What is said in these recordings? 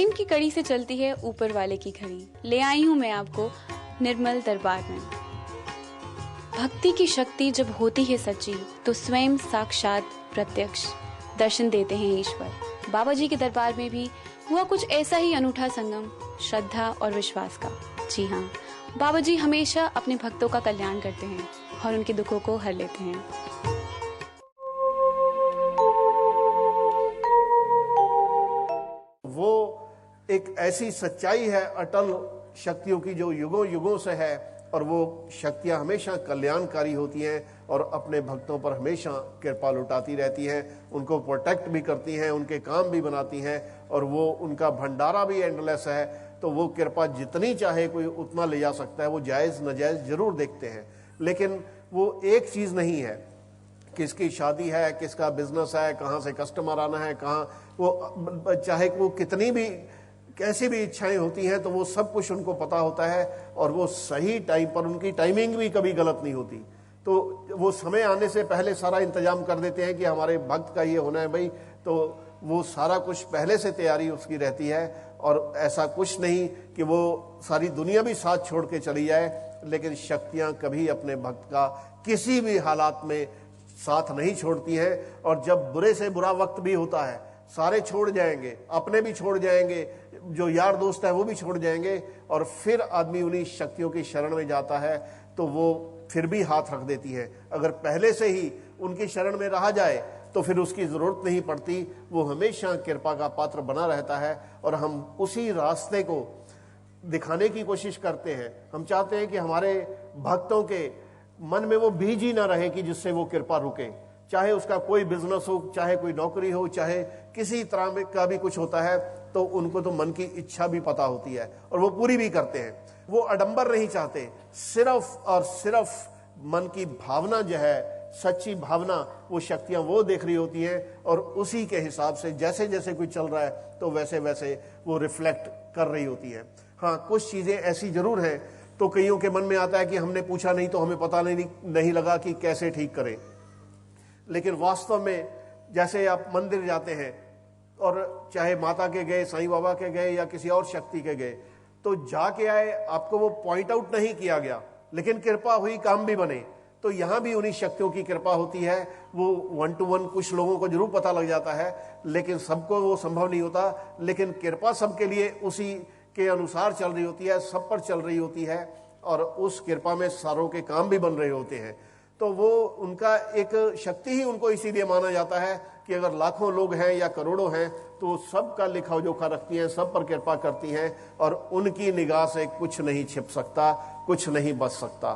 प्रेम की कड़ी से चलती है ऊपर वाले की घड़ी। ले आई हूँ मैं आपको निर्मल दरबार में। भक्ति की शक्ति जब होती है सच्ची तो स्वयं साक्षात प्रत्यक्ष दर्शन देते हैं ईश्वर। बाबा जी के दरबार में भी हुआ कुछ ऐसा ही अनूठा संगम श्रद्धा और विश्वास का। जी हाँ, बाबा जी हमेशा अपने भक्तों का कल्याण करते हैं और उनके दुखों को हर लेते हैं। वो एक ऐसी सच्चाई है अटल शक्तियों की जो युगों युगों से है, और वो शक्तियां हमेशा कल्याणकारी होती हैं और अपने भक्तों पर हमेशा कृपा लुटाती रहती हैं, उनको प्रोटेक्ट भी करती हैं, उनके काम भी बनाती हैं, और वो उनका भंडारा भी एंडलेस है। तो वो कृपा जितनी चाहे कोई उतना ले जा सकता है। वो जायज़ नाजायज़ जरूर देखते हैं, लेकिन वो एक चीज़ नहीं है किसकी शादी है, किसका बिजनेस है, कहाँ से कस्टमर आना है, कहाँ वो चाहे वो कितनी भी कैसी भी इच्छाएं होती हैं तो वो सब कुछ उनको पता होता है, और वो सही टाइम पर, उनकी टाइमिंग भी कभी गलत नहीं होती। तो वो समय आने से पहले सारा इंतजाम कर देते हैं कि हमारे भक्त का ये होना है भाई, तो वो सारा कुछ पहले से तैयारी उसकी रहती है। और ऐसा कुछ नहीं कि वो सारी दुनिया भी साथ छोड़ के चली जाए, लेकिन शक्तियां कभी अपने भक्त का किसी भी हालात में साथ नहीं छोड़ती हैं। और जब बुरे से बुरा वक्त भी होता है, सारे छोड़ जाएंगे, अपने भी छोड़ जाएंगे, जो यार दोस्त है वो भी छोड़ जाएंगे, और फिर आदमी उन्हीं शक्तियों की शरण में जाता है तो वो फिर भी हाथ रख देती है। अगर पहले से ही उनकी शरण में रहा जाए तो फिर उसकी जरूरत नहीं पड़ती। वो हमेशा कृपा का पात्र बना रहता है, और हम उसी रास्ते को दिखाने की कोशिश करते हैं। हम चाहते हैं कि हमारे भक्तों के मन में वो बीज ही ना रहे कि जिससे वो कृपा रुके, चाहे उसका कोई बिजनेस हो, चाहे कोई नौकरी हो, चाहे किसी तरह का भी कुछ होता है, तो उनको तो मन की इच्छा भी पता होती है और वो पूरी भी करते हैं। वो आडंबर नहीं चाहते, सिर्फ और सिर्फ मन की भावना जो है, सच्ची भावना, वो शक्तियां वो देख रही होती हैं, और उसी के हिसाब से जैसे जैसे कोई चल रहा है तो वैसे वैसे वो रिफ्लेक्ट कर रही होती है। हाँ, कुछ चीजें ऐसी जरूर हैं तो कईयों के मन में आता है कि हमने पूछा नहीं तो हमें पता नहीं लगा कि कैसे ठीक करें। लेकिन वास्तव में जैसे आप मंदिर जाते हैं, और चाहे माता के गए, साईं बाबा के गए, या किसी और शक्ति के गए, तो जाके आए, आपको वो पॉइंट आउट नहीं किया गया, लेकिन कृपा हुई, काम भी बने। तो यहां भी उन्हीं शक्तियों की कृपा होती है। वो 1 to 1 कुछ लोगों को जरूर पता लग जाता है, लेकिन सबको वो संभव नहीं होता। लेकिन कृपा सबके लिए उसी के अनुसार चल रही होती है, सब पर चल रही होती है, और उस कृपा में सारों के काम भी बन रहे होते हैं। तो वो उनका एक शक्ति ही उनको इसीलिए माना जाता है कि अगर लाखों लोग हैं या करोड़ों हैं तो सबका लिखा जोखा रखती हैं, सब पर कृपा करती हैं, और उनकी निगाह से कुछ नहीं छिप सकता, कुछ नहीं बच सकता।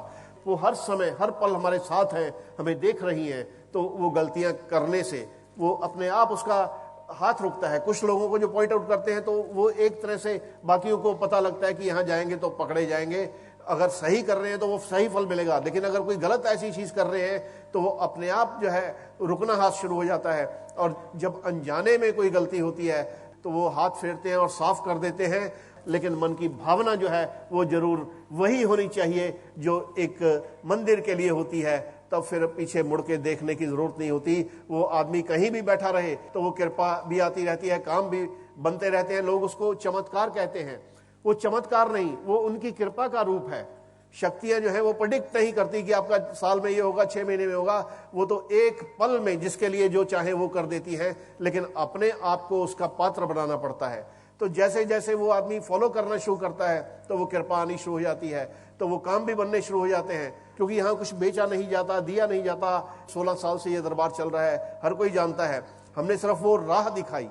वो हर समय हर पल हमारे साथ हैं, हमें देख रही हैं। तो वो गलतियां करने से वो अपने आप उसका हाथ रुकता है। कुछ लोगों को जो पॉइंट आउट करते हैं तो वो एक तरह से बाकियों को पता लगता है कि यहाँ जाएंगे तो पकड़े जाएंगे, अगर सही कर रहे हैं तो वो सही फल मिलेगा, लेकिन अगर कोई गलत ऐसी चीज कर रहे हैं तो वो अपने आप जो है रुकना हाथ शुरू हो जाता है। और जब अनजाने में कोई गलती होती है तो वो हाथ फेरते हैं और साफ कर देते हैं, लेकिन मन की भावना जो है वो जरूर वही होनी चाहिए जो एक मंदिर के लिए होती है। तब फिर पीछे मुड़ के देखने की जरूरत नहीं होती। वो आदमी कहीं भी बैठा रहे तो वो कृपा भी आती रहती है, काम भी बनते रहते हैं। लोग उसको चमत्कार कहते हैं, वो चमत्कार नहीं, वो उनकी कृपा का रूप है। शक्तियां जो है वो प्रेडिक्ट नहीं करती कि आपका साल में ये होगा, 6 महीने में होगा। वो तो एक पल में जिसके लिए जो चाहे वो कर देती है, लेकिन अपने आप को उसका पात्र बनाना पड़ता है। तो जैसे जैसे वो आदमी फॉलो करना शुरू करता है तो वो कृपा आनी शुरू हो जाती है, तो वो काम भी बनने शुरू हो जाते हैं। क्योंकि यहाँ कुछ बेचा नहीं जाता, दिया नहीं जाता। 16 साल से ये दरबार चल रहा है, हर कोई जानता है। हमने सिर्फ वो राह दिखाई,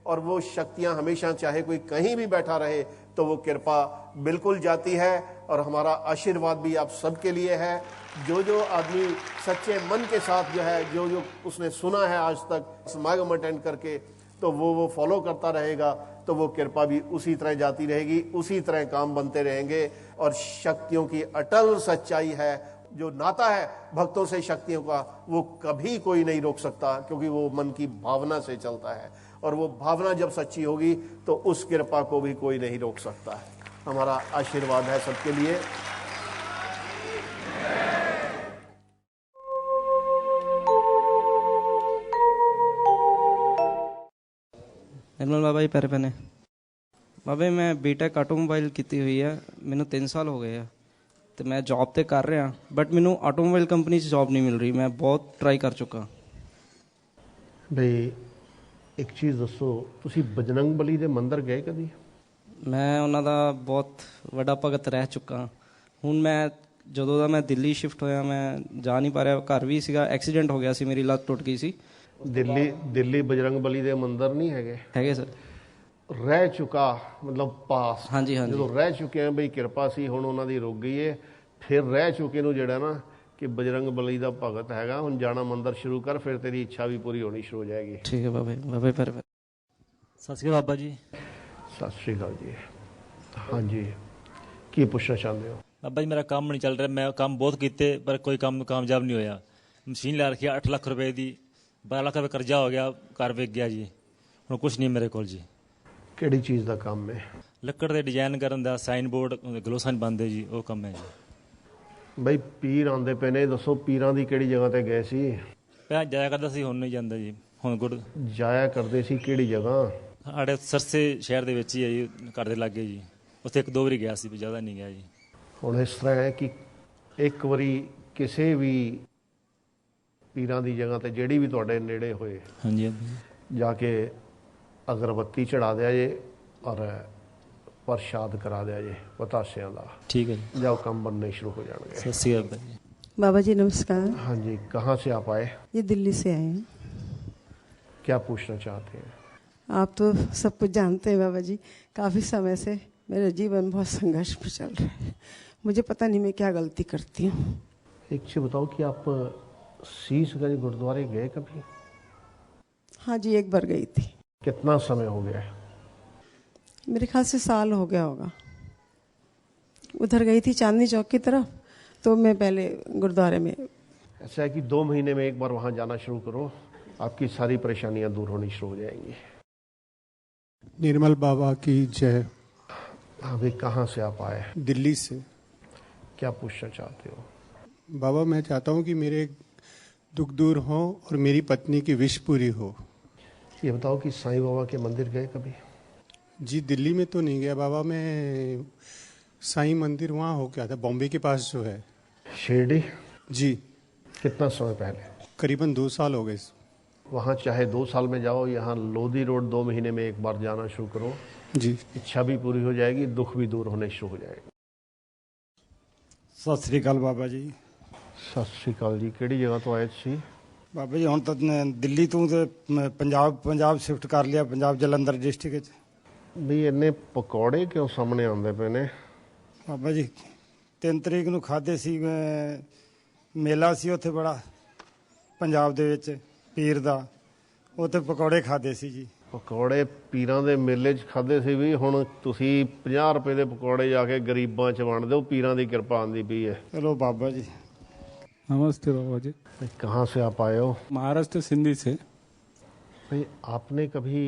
और वो शक्तियां हमेशा, चाहे कोई कहीं भी बैठा रहे, तो वो कृपा बिल्कुल जाती है। और हमारा आशीर्वाद भी आप सबके लिए है। जो जो आदमी सच्चे मन के साथ जो है, जो जो उसने सुना है आज तक समागम अटेंड करके, तो वो फॉलो करता रहेगा, तो वो कृपा भी उसी तरह जाती रहेगी, उसी तरह काम बनते रहेंगे। और शक्तियों की अटल सच्चाई है, जो नाता है भक्तों से शक्तियों का, वो कभी कोई नहीं रोक सकता, क्योंकि वो मन की भावना से चलता है। और वो भावना जब सच्ची होगी तो उस कृपा को भी कोई नहीं रोक सकता है। हमारा आशीर्वाद है सबके लिए। निर्मल बाबा ही पैर पहने। ਬਾਬੇ ਮੈਂ ਬੀਟੈਕ ਆਟੋਮੋਬਾਈਲ ਕੀਤੀ ਹੋਈ ਹੈ, ਮੈਨੂੰ 3 ਸਾਲ ਹੋ ਗਏ ਆ ਤੇ ਮੈਂ ਜੌਬ ਤੇ ਕਰ ਰਿਹਾ, ਬਟ ਮੈਨੂੰ ਆਟੋਮੋਬਾਈਲ ਕੰਪਨੀ 'ਚ ਜੌਬ ਨਹੀਂ ਮਿਲ ਰਹੀ। ਮੈਂ ਬਹੁਤ ਟਰਾਈ ਕਰ ਚੁੱਕਾ। ਬਈ ਇੱਕ ਚੀਜ਼ ਦੱਸੋ, ਤੁਸੀਂ ਬਜਰੰਗ ਬਲੀ ਦੇ ਮੰਦਿਰ ਗਏ ਕਦੀ? ਮੈਂ ਉਹਨਾਂ ਦਾ ਬਹੁਤ ਵੱਡਾ ਭਗਤ ਰਹਿ ਚੁੱਕਾ। ਹੁਣ ਮੈਂ ਜਦੋਂ ਦਾ ਮੈਂ ਦਿੱਲੀ ਸ਼ਿਫਟ ਹੋਇਆ ਮੈਂ ਜਾ ਨਹੀਂ ਪਾ ਰਿਹਾ। ਘਰ ਵੀ ਸੀਗਾ, ਐਕਸੀਡੈਂਟ ਹੋ ਗਿਆ ਸੀ, ਮੇਰੀ ਲੱਤ ਟੁੱਟ ਗਈ ਸੀ। ਦਿੱਲੀ ਬਜਰੰਗ ਬਲੀ ਦੇ ਮੰਦਿਰ ਨਹੀਂ ਹੈਗੇ ਸਰ। ਰਹਿ ਚੁੱਕਾ ਮਤਲਬ ਪਾਸ। ਹਾਂਜੀ ਹਾਂਜੀ ਜਦੋਂ ਰਹਿ ਚੁੱਕੇ ਆ ਬਈ ਕਿਰਪਾ ਸੀ, ਹੁਣ ਉਹਨਾਂ ਦੀ ਰੁਕ ਗਈ ਏ। ਫਿਰ ਰਹਿ ਚੁੱਕੇ ਨੂੰ ਜਿਹੜਾ ਨਾ ਕਿ ਬਜਰੰਗ ਬਲੀ ਦਾ ਭਗਤ ਹੈਗਾ, ਹੁਣ ਜਾਣਾ ਮੰਦਿਰ ਸ਼ੁਰੂ ਕਰ, ਫਿਰ ਤੇਰੀ ਇੱਛਾ ਵੀ ਪੂਰੀ ਹੋਣੀ ਸ਼ੁਰੂ ਹੋ ਜਾਏਗੀ। ਠੀਕ ਹੈ ਬਾਬੇ। ਬਾਬੇ ਪਰ ਸਤਿ ਸ਼੍ਰੀ ਅਕਾਲ ਬਾਬਾ ਜੀ। ਸਤਿ ਸ਼੍ਰੀ ਅਕਾਲ ਜੀ। ਹਾਂਜੀ, ਕੀ ਪੁੱਛਣਾ ਚਾਹੁੰਦੇ ਹੋ? ਬਾਬਾ ਜੀ ਮੇਰਾ ਕੰਮ ਨਹੀਂ ਚੱਲ ਰਿਹਾ। ਮੈਂ ਕੰਮ ਬਹੁਤ ਕੀਤੇ ਪਰ ਕੋਈ ਕੰਮ ਕਾਮਯਾਬ ਨਹੀਂ ਹੋਇਆ। ਮਸ਼ੀਨ ਲੈ ਰੱਖੀ 8 ਲੱਖ ਰੁਪਏ ਦੀ, 12 ਲੱਖ ਰੁਪਏ ਕਰਜ਼ਾ ਹੋ ਗਿਆ, ਘਰ ਵਿਕ ਗਿਆ ਜੀ। ਹੁਣ ਕੁਛ ਨਹੀਂ ਮੇਰੇ ਕੋਲ ਜੀ। ਕਿਹੜੀ ਚੀਜ਼ ਦਾ ਕੰਮ ਹੈ? ਲੱਕੜ ਦੇ ਡਿਜ਼ਾਈਨ ਕਰਨ ਦਾ, ਸਾਈਨ ਬੋਰਡ, ਗਲੋਸਾਂ ਬਣਦੇ ਜੀ, ਉਹ ਕੰਮ ਹੈ ਜੀ। ਬਈ ਪੀਰ ਆਉਂਦੇ ਪਏ ਨੇ, ਦੱਸੋ ਪੀਰਾਂ ਦੀ ਕਿਹੜੀ ਜਗ੍ਹਾ ਤੇ ਗਏ ਸੀ? ਪਹਿਲਾਂ ਜਾਇਆ ਕਰਦਾ ਸੀ, ਹੁਣ ਨਹੀਂ ਜਾਂਦਾ ਜੀ। ਹੁਣ ਜਾਇਆ ਕਰਦੇ ਸੀ ਕਿਹੜੀ ਜਗ੍ਹਾ? ਸਾਡੇ ਸਰਸੇ ਸ਼ਹਿਰ ਦੇ ਵਿੱਚ ਹੀ ਹੈ ਜੀ, ਘਰ ਦੇ ਲਾਗੇ ਜੀ। ਉੱਥੇ 1-2 ਵਾਰੀ ਗਿਆ ਸੀ, ਜ਼ਿਆਦਾ ਨਹੀਂ ਗਿਆ ਜੀ। ਹੁਣ ਇਸ ਤਰ੍ਹਾਂ ਹੈ ਕਿ ਇੱਕ ਵਾਰੀ ਕਿਸੇ ਵੀ ਪੀਰਾਂ ਦੀ ਜਗ੍ਹਾ ਤੇ ਜਿਹੜੀ ਵੀ ਤੁਹਾਡੇ ਨੇੜੇ ਹੋਏ, ਹਾਂਜੀ ਹਾਂਜੀ ਜਾ ਕੇ ਅਗਰਬੱਤੀ ਚੜਾ ਦਿਆ ਜੇ ਔਰ ਪ੍ਰਸ਼ਾਦ ਕਰਾ ਦਿਆ ਜੇ ਪਤਾਸਿਆਂ ਦਾ। ठीक है जी। जाओ काम बनने शुरू हो जाएंगे। सत श्री अकाल जी। बाबा जी नमस्कार। हाँ जी, कहाँ से आप आए? ये दिल्ली से आए हैं। क्या पूछना चाहते हैं? आप तो सब कुछ जानते हैं बाबा जी। काफ़ी समय से मेरा जीवन बहुत संघर्ष में चल रहा है। मुझे पता नहीं मैं क्या गलती करती हूँ। एक चीज़ बताओ कि आप शीशगंज गुरुद्वारे गए कभी? हाँ जी, एक बार गई थी। कितना समय हो गया है? मेरे ख्याल से साल हो गया होगा। उधर गई थी चांदनी चौक की तरफ, तो मैं पहले गुरुद्वारे में। ऐसा है कि 2 महीने में एक बार वहाँ जाना शुरू करो, आपकी सारी परेशानियाँ दूर होनी शुरू हो जाएंगी। निर्मल बाबा की जय। अभी कहाँ से आप आए? दिल्ली से। क्या पूछना चाहते हो? बाबा मैं चाहता हूँ कि मेरे दुख दूर हो और मेरी पत्नी की विश पूरी हो। ये बताओ कि साईं बाबा के मंदिर गए कभी? जी दिल्ली में तो नहीं गया बाबा, मैं साईं मंदिर वहाँ हो गया था, बॉम्बे के पास जो है। शिरडी? जी। कितना समय पहले? करीबन 2 साल हो गए। वहाँ चाहे 2 साल में जाओ, यहाँ लोधी रोड 2 महीने में एक बार जाना शुरू करो। जी। इच्छा भी पूरी हो जाएगी, दुख भी दूर होने शुरू हो जाएगा। सत श्री अकाल बाबा जी। सत श्री अकाल जी। ਕਿਹੜੀ ਜਗ੍ਹਾ ਤੋਂ ਆਏ ਤੁਸੀਂ? ਬਾਬਾ ਜੀ ਹੁਣ ਤਾਂ ਦਿੱਲੀ ਤੋਂ ਤੇ ਪੰਜਾਬ ਸ਼ਿਫਟ ਕਰ ਲਿਆ, ਪੰਜਾਬ ਜਲੰਧਰ ਡਿਸਟ੍ਰਿਕਟ 'ਚ। ਵੀ ਇੰਨੇ ਪਕੌੜੇ ਕਿਉਂ ਸਾਹਮਣੇ ਆਉਂਦੇ ਪਏ ਨੇ? ਬਾਬਾ ਜੀ 3 ਤਰੀਕ ਨੂੰ ਖਾਦੇ ਸੀ, ਮੇਲਾ ਸੀ ਉੱਥੇ ਬੜਾ ਪੰਜਾਬ ਦੇ ਵਿੱਚ ਪੀਰ ਦਾ, ਉੱਥੇ ਪਕੌੜੇ ਖਾਦੇ ਸੀ ਜੀ। ਪਕੌੜੇ ਪੀਰਾਂ ਦੇ ਮੇਲੇ 'ਚ ਖਾਦੇ ਸੀ ਵੀ, ਹੁਣ ਤੁਸੀਂ 50 ਰੁਪਏ ਦੇ ਪਕੌੜੇ ਜਾ ਕੇ ਗਰੀਬਾਂ 'ਚ ਵੰਡ ਦਿਓ, ਪੀਰਾਂ ਦੀ ਕਿਰਪਾ ਆਉਂਦੀ ਪਈ ਹੈ। चलो बाबा जी। नमस्ते बाबा जी। कहाँ से आप आए हो? महाराष्ट्र सिंधी से। भाई आपने कभी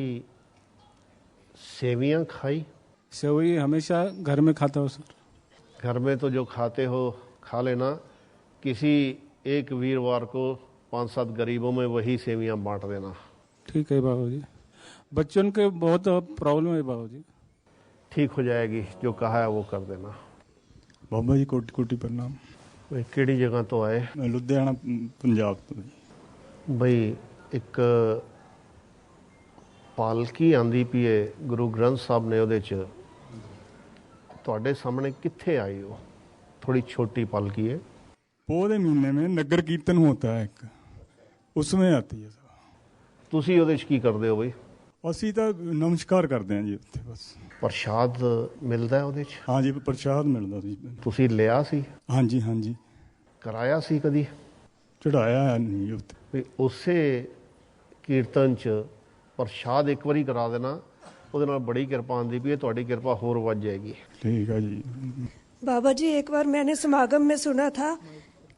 सेवियाँ खाई? सेवई हमेशा घर में खाता हूँ सर। घर में तो जो खाते हो खा लेना, किसी एक वीरवार को 5-7 गरीबों में वही सेवियाँ बांट देना। ठीक है बाबू जी। बच्चों के बहुत प्रॉब्लम है बाबू जी। ठीक हो जाएगी, जो कहा है वो कर देना। बाबा जी कोटि कोटि प्रणाम। भाई ਕਿਹੜੀ ਜਗ੍ਹਾ ਤੋਂ ਆਏ? मैं लुधियाना पंजाब तो जी। ਬਈ ਇੱਕ ਪਾਲਕੀ ਆਂਦੀ ਪਈ ਹੈ ਗੁਰੂ ਗ੍ਰੰਥ ਸਾਹਿਬ ਨੇ, ਉਹਦੇ 'ਚ ਤੁਹਾਡੇ ਸਾਹਮਣੇ ਕਿੱਥੇ ਆਈ ਹੋ? थोड़ी छोटी पालकी है। पौधे महीने में नगर कीर्तन होता है एक, उसमें आती है। ਤੁਸੀਂ ਉਹਦੇ 'ਚ ਕੀ ਕਰਦੇ ਹੋ ਬਈ? ਅਸੀਂ ਤਾਂ ਨਮਸਕਾਰ ਕਰਦੇ ਹਾਂ ਜੀ ਉੱਥੇ ਬਸ। ਪ੍ਰਸ਼ਾਦ ਮਿਲਦਾ ਹੈ ਉਹਦੇ 'ਚ? ਹਾਂ ਜੀ, ਪ੍ਰਸ਼ਾਦ ਮਿਲਦਾ ਸੀ। ਤੁਸੀਂ ਲਿਆ ਸੀ? ਹਾਂਜੀ ਹਾਂਜੀ। ਕਰਾਇਆ ਸੀ ਕਦੀ? ਚੜਾਇਆ ਨਹੀਂ ਉੱਥੇ। ਵੀ ਉਸੇ ਕੀਰਤਨ 'ਚ ਪ੍ਰਸ਼ਾਦ ਇੱਕ ਵਾਰੀ ਕਰਾ ਦੇਣਾ, ਉਹਦੇ ਨਾਲ ਬੜੀ ਕਿਰਪਾ ਆਉਂਦੀ ਪਈ ਹੈ, ਤੁਹਾਡੀ ਕਿਰਪਾ ਹੋਰ ਵੱਧ ਜਾਏਗੀ। ठीक है जी। बाबा जी एक बार मैंने समागम में सुना था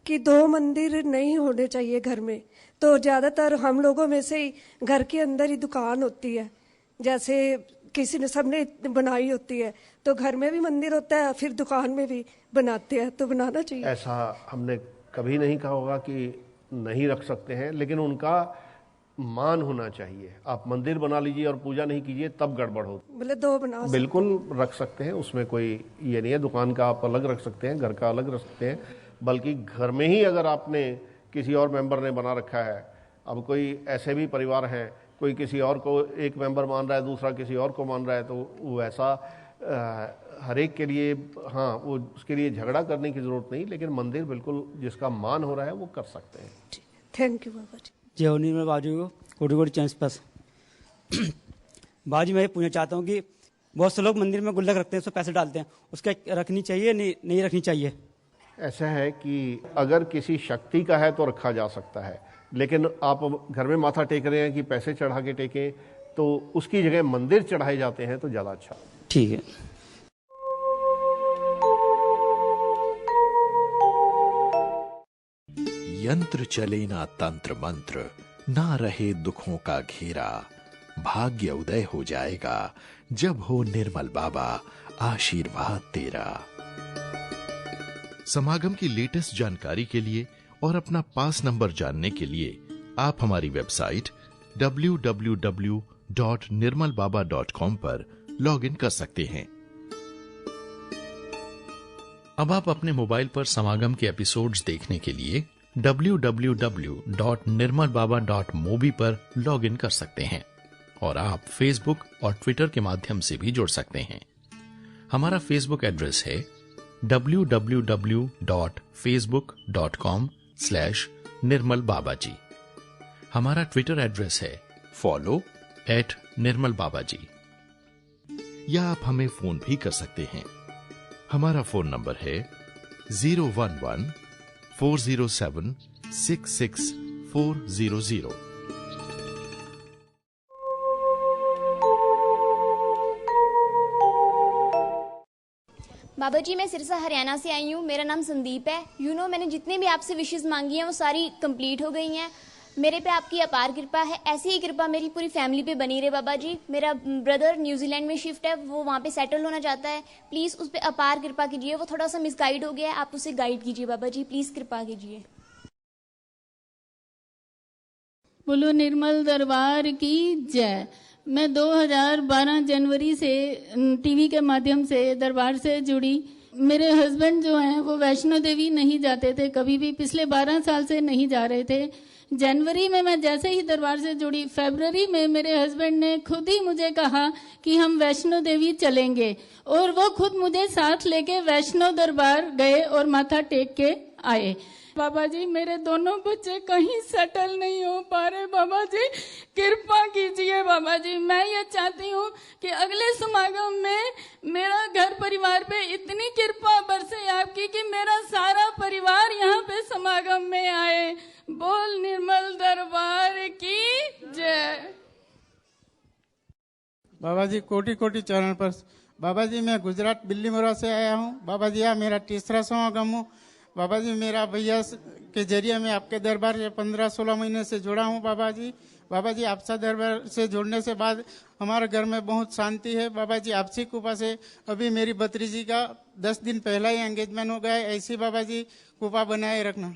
कि 2 मंदिर नहीं होने चाहिए घर में, तो ज़्यादातर हम लोगों में से ही घर के अंदर ही दुकान होती है, जैसे किसी ने सबने बनाई होती है, तो घर में भी मंदिर होता है, फिर दुकान में भी बनाते हैं, तो बनाना चाहिए। ऐसा हमने कभी नहीं कहा होगा कि नहीं रख सकते हैं, लेकिन उनका मान होना चाहिए। आप मंदिर बना लीजिए और पूजा नहीं कीजिए तब गड़बड़ होती। बोले 2 बना बिल्कुल रख सकते हैं, उसमें कोई ये नहीं है। दुकान का आप अलग रख सकते हैं, घर का अलग रख सकते हैं, बल्कि घर में ही अगर आपने किसी और मेंबर ने बना रखा है, अब कोई ऐसे भी परिवार हैं, कोई किसी और को एक मेंबर मान रहा है, दूसरा किसी और को मान रहा है, तो वो ऐसा हर एक के लिए, हाँ, वो उसके लिए झगड़ा करने की जरूरत नहीं, लेकिन मंदिर बिल्कुल जिसका मान हो रहा है वो कर सकते हैं। थैंक यू बाबा जी। जय हो निर्मल बाबा जी को कोटि कोटि चांस पास। बाबा जी मैं ये पूछना चाहता हूँ कि बहुत से लोग मंदिर में गुल्लक रखते हैं, उसमें पैसे डालते हैं, उसका रखनी चाहिए नहीं रखनी चाहिए? ऐसा है कि अगर किसी शक्ति का है तो रखा जा सकता है, लेकिन आप घर में माथा टेक रहे हैं कि पैसे चढ़ा के टेकें, तो उसकी जगह मंदिर चढ़ाए जाते हैं तो ज़्यादा अच्छा। ठीक है। यंत्र चले ना तंत्र मंत्र, ना रहे दुखों का घेरा, भाग्य उदय हो जाएगा जब हो निर्मल बाबा आशीर्वाद तेरा। समागम की लेटेस्ट जानकारी के लिए और अपना पास नंबर जानने के लिए आप हमारी वेबसाइट www.nirmalbaba.com पर लॉगिन कर सकते हैं। अब आप अपने मोबाइल पर समागम के एपिसोड्स देखने के लिए www.nirmalbaba.mobi पर लॉगिन कर सकते हैं और आप फेसबुक और ट्विटर के माध्यम से भी जुड़ सकते हैं। हमारा फेसबुक एड्रेस है www.facebook.com/nirmalbabaji। हमारा ट्विटर एड्रेस है follow@nirmalbabaji। या आप हमें फोन भी कर सकते हैं। हमारा फोन नंबर है 011-407-66400। बाबा जी मैं सिरसा हरियाणा से आई हूँ, मेरा नाम संदीप है। मैंने जितने भी आपसे विशेष मांगी हैं वो सारी कंप्लीट हो गई हैं। मेरे पे आपकी अपार कृपा है, ऐसी ही कृपा मेरी पूरी फैमिली पे बनी रहे बाबा जी। मेरा ब्रदर न्यूजीलैंड में शिफ्ट है, वो वहाँ पे सेटल होना चाहता है, प्लीज़ उस पर अपार कृपा कीजिए। वो थोड़ा सा मिसगाइड हो गया है, आप उसे गाइड कीजिए बाबा जी, प्लीज़ कृपा कीजिए। बोलो निर्मल दरबार की जय। मैं 2012 जनवरी से टीवी के माध्यम से दरबार से जुड़ी। मेरे हस्बैंड जो हैं वो वैष्णो देवी नहीं जाते थे कभी भी, पिछले 12 साल से नहीं जा रहे थे। जनवरी में मैं जैसे ही दरबार से जुड़ी, फरवरी में मेरे हस्बैंड ने खुद ही मुझे कहा कि हम वैष्णो देवी चलेंगे, और वो खुद मुझे साथ लेके वैष्णो दरबार गए और माथा टेक के आए। बाबा जी मेरे दोनों बच्चे कहीं सेटल नहीं हो पा रहे, बाबा जी कृपा कीजिए बाबा जी। मैं ये चाहती हूँ कि अगले समागम में मेरा घर परिवार पे इतनी कृपा बरसे आपकी कि मेरा सारा परिवार यहाँ पे समागम में आए। बोल निर्मल दरबार की जय। बाबा जी कोटि कोटि चरण पर। बाबा जी मैं गुजरात बिल्लीमोरा से आया हूँ। बाबा जी यह मेरा तीसरा समागम हूँ। बाबा जी मेरा भैया के जरिए मैं आपके दरबार से 15-16 महीने से जुड़ा हूँ बाबा जी। बाबा जी आपसा दरबार से जुड़ने से बाद हमारे घर में बहुत शांति है बाबा जी। आपसी कृपा से अभी मेरी भतीजी का 10 दिन पहला ही एंगेजमेंट हो गया है। ऐसी बाबा जी कृपा बनाए रखना।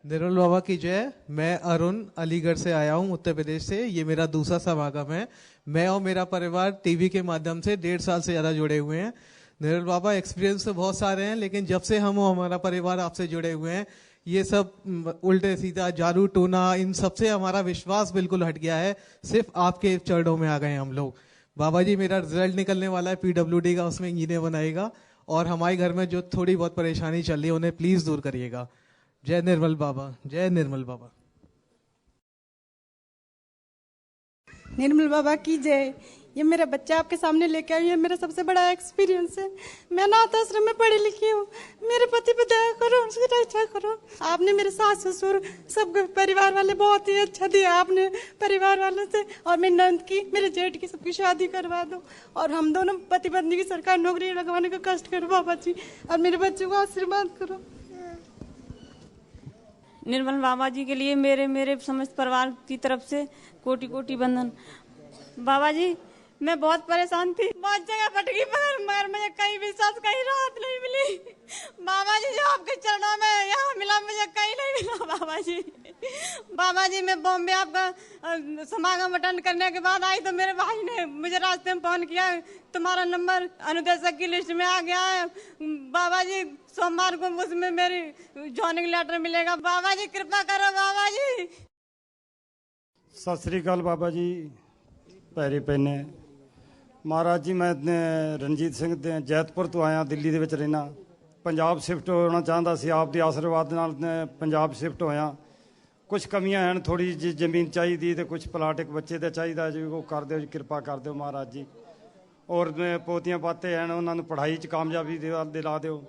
निर्मल बाबा की जय। मैं अरुण अलीगढ़ से आया हूँ, उत्तर प्रदेश से। ये मेरा दूसरा समागम है। मैं और मेरा परिवार टीवी के माध्यम से 1.5 साल से ज़्यादा जुड़े हुए हैं। निर्मल बाबा एक्सपीरियंस तो बहुत सारे हैं, लेकिन जब से हम हमारा परिवार आपसे जुड़े हुए हैं, ये सब उल्टे सीधा जादू टोना इन सब से हमारा विश्वास बिल्कुल हट गया है। सिर्फ आपके चरणों में आ गए हम लोग। बाबा जी मेरा रिजल्ट निकलने वाला है PWD का, उसमें इंजीनियर बनाएगा, और हमारे घर में जो थोड़ी बहुत परेशानी चल रही है उन्हें प्लीज दूर करिएगा। जय निर्मल बाबा, जय निर्मल बाबा। निर्मल बाबा की जय। ये मेरा बच्चा आपके सामने लेके आई है, मेरा सबसे बड़ा एक्सपीरियंस है। मैं अनाथ आश्रम में पढ़ी लिखी हूँ। मेरे पति पे दया करो, उसकी रक्षा करो। आपने मेरे सास ससुर सब परिवार वाले बहुत ही अच्छा दिया आपने परिवार वालों से, और मेरी नंद की, मेरे जेठ की सबकी शादी करवा दो, और हम दोनों पति पत्नी की सरकारी नौकरी लगवाने का कष्ट करो बाबा जी, और मेरे बच्चों को आशीर्वाद करो। निर्मल बाबा जी के लिए मेरे समस्त परिवार की तरफ से कोटि कोटि वंदन। बाबा जी मैं बहुत परेशान थी, बहुत जगह भटकी, मगर मुझे कहीं भी सांस कहीं राहत नहीं मिली। बाबा जी जो आपके चरणों में यहाँ मिला, मुझे कहीं नहीं मिला बाबा जी। बाबा जी मैं बॉम्बे आपका समागम अटेंड करने के बाद आई तो मेरे भाई ने मुझे रास्ते में फोन किया, तुम्हारा नंबर अनुदेशक की लिस्ट में आ गया है बाबा जी, सोमवार को उसमें मेरी ज्वाइनिंग लेटर मिलेगा, बाबा जी कृपा करो बाबा जी। सत श्री अकाल बाबा जी, पैरी पैने महाराज जी। मैं ਰਣਜੀਤ ਸਿੰਘ ਜੈਤਪੁਰ ਤੋਂ ਆਇਆ, ਦਿੱਲੀ ਦੇ ਵਿੱਚ ਰਹਿਣਾ। ਪੰਜਾਬ ਸ਼ਿਫਟ ਹੋਣਾ ਚਾਹੁੰਦਾ ਸੀ, ਆਪ ਦੇ ਆਸ਼ੀਰਵਾਦ ਨਾਲ ਪੰਜਾਬ ਸ਼ਿਫਟ ਹੋਇਆ। ਕੁਝ ਕਮੀਆਂ ਹਨ, ਥੋੜੀ ਜਿਹੀ ਜ਼ਮੀਨ ਚਾਹੀਦੀ ਤੇ ਕੁਝ ਪਲਾਟ ਇੱਕ ਬੱਚੇ ਦਾ ਚਾਹੀਦਾ ਜੀ, ਉਹ ਕਰ ਦਿਓ ਜੀ, ਕਿਰਪਾ ਕਰ ਦਿਓ ਮਹਾਰਾਜ ਜੀ। ਔਰ ਪੋਤੀਆਂ ਪਾਤੇ ਹਨ, ਉਹਨਾਂ ਨੂੰ ਪੜ੍ਹਾਈ 'ਚ ਕਾਮਯਾਬੀ ਦਿਲਾ ਦਿਓ।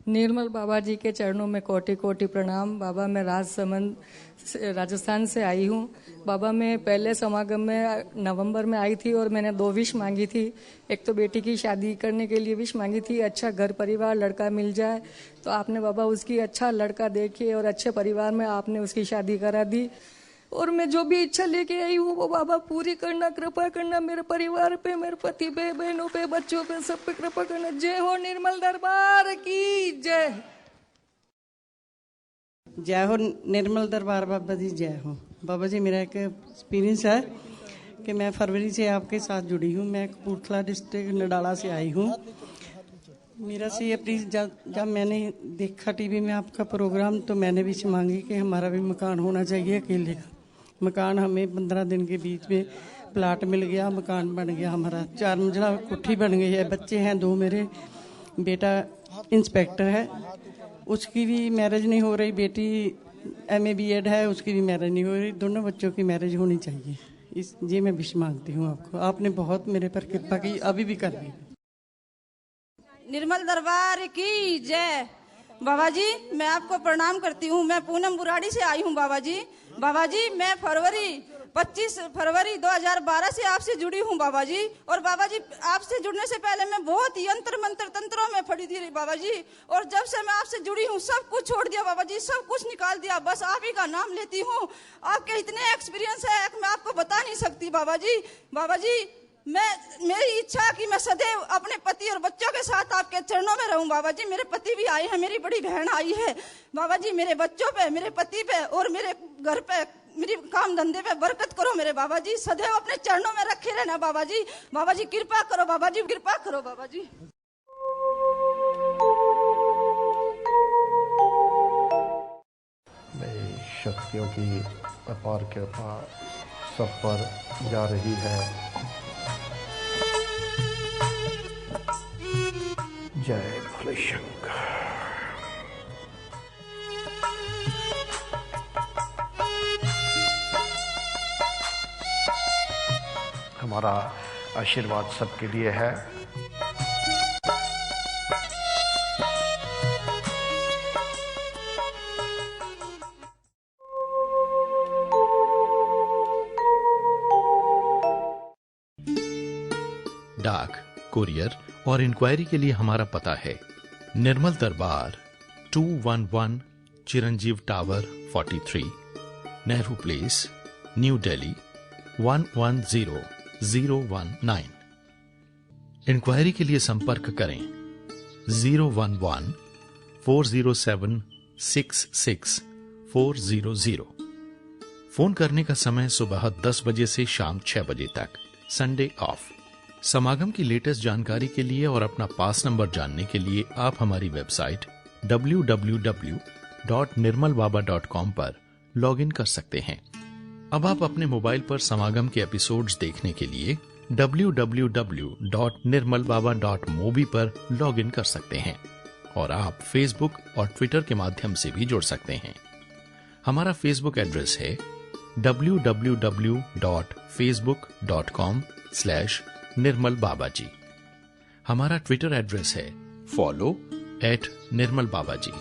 निर्मल बाबा जी के चरणों में कोटि कोटि प्रणाम। बाबा मैं राजसमंद राजस्थान से आई हूँ। बाबा मैं पहले समागम में नवंबर में आई थी और मैंने 2 विश मांगी थी। एक तो बेटी की शादी करने के लिए विश मांगी थी, अच्छा घर परिवार लड़का मिल जाए, तो आपने बाबा उसकी अच्छा लड़का देखे और अच्छे परिवार में आपने उसकी शादी करा दी। और मैं जो भी इच्छा लेके आई हूँ वो बाबा पूरी करना, कृपा करना मेरे परिवार पे, मेरे पति पे, बहनों पे, बच्चों पे, सब पे कृपा करना। जय हो निर्मल दरबार की जय। जय हो निर्मल दरबार बाबा जी, जय हो। बाबा जी मेरा एक एक्सपीरियंस है कि मैं फरवरी से आपके साथ जुड़ी हूँ। मैं कपूरथला डिस्ट्रिक्ट नडाला से आई हूँ। मेरा से अपनी जब मैंने देखा टीवी में आपका प्रोग्राम तो मैंने विश मांगी कि हमारा भी मकान होना चाहिए, अकेले का मकान। हमें 15 दिन के बीच में प्लाट मिल गया, मकान बन गया हमारा, 4 मंजिला कोठी बन गई है। बच्चे हैं 2 मेरे, बेटा इंस्पेक्टर है, उसकी भी मैरिज नहीं हो रही, बेटी MA B.Ed है, उसकी भी मैरिज नहीं हो रही। दोनों बच्चों की मैरिज होनी चाहिए, इस ये मैं विश मांगती हूँ आपको। आपने बहुत मेरे पर कृपा की, अभी भी कर रही। निर्मल दरबार की जय। बाबा जी मैं आपको प्रणाम करती हूँ। मैं पूनम बुराड़ी से आई हूँ बाबा जी। बाबा जी मैं 25 फरवरी 2012 से आपसे जुड़ी हूँ बाबा जी। और बाबा जी आपसे जुड़ने से पहले मैं बहुत यंत्र मंत्र तंत्रों में पड़ी थी बाबा जी। और जब से मैं आपसे जुड़ी हूँ सब कुछ छोड़ दिया बाबा जी, सब कुछ निकाल दिया, बस आप ही का नाम लेती हूँ। आपके इतने एक्सपीरियंस है मैं आपको बता नहीं सकती बाबा जी। बाबा जी मेरी इच्छा कि मैं सदैव अपने पति और बच्चों के साथ आपके चरणों में रहूं बाबा जी। मेरे पति भी आए हैं, मेरी बड़ी बहन आई है बाबा जी। मेरे बच्चों पे, मेरे पति पे और मेरे घर पे, मेरी काम धंधे पे बरकत करो मेरे बाबा जी। सदैव अपने चरणों में रखे रहना बाबा जी। बाबा जी कृपा करो बाबा जी, कृपा करो बाबा जी। शक्तियों की अपार कृपा सब पर जा रही है। जय भोले शंकर। हमारा आशीर्वाद सबके लिए है। डाक, कुरियर और इंक्वायरी के लिए हमारा पता है Nirmal Darbar 211 Chiranjiv tower 43 Nehru place new Delhi 110019। Enquiry के लिए संपर्क करें 011-407-66400। फोन करने का समय सुबह 10 बजे से शाम 6 बजे तक, संडे ऑफ। समागम की लेटेस्ट जानकारी के लिए और अपना पास नंबर जानने के लिए आप हमारी वेबसाइट www.nirmalbaba.com पर लॉगिन कर सकते हैं। अब आप अपने मोबाइल पर समागम के एपिसोड्स देखने के लिए www.nirmalbaba.mobi पर लॉगिन कर सकते हैं और आप फेसबुक और ट्विटर के माध्यम से भी जुड़ सकते हैं। हमारा फेसबुक एड्रेस है www.facebook.com/निर्मल बाबाजी। हमारा ट्विटर एड्रेस है follow@निर्मल बाबाजी।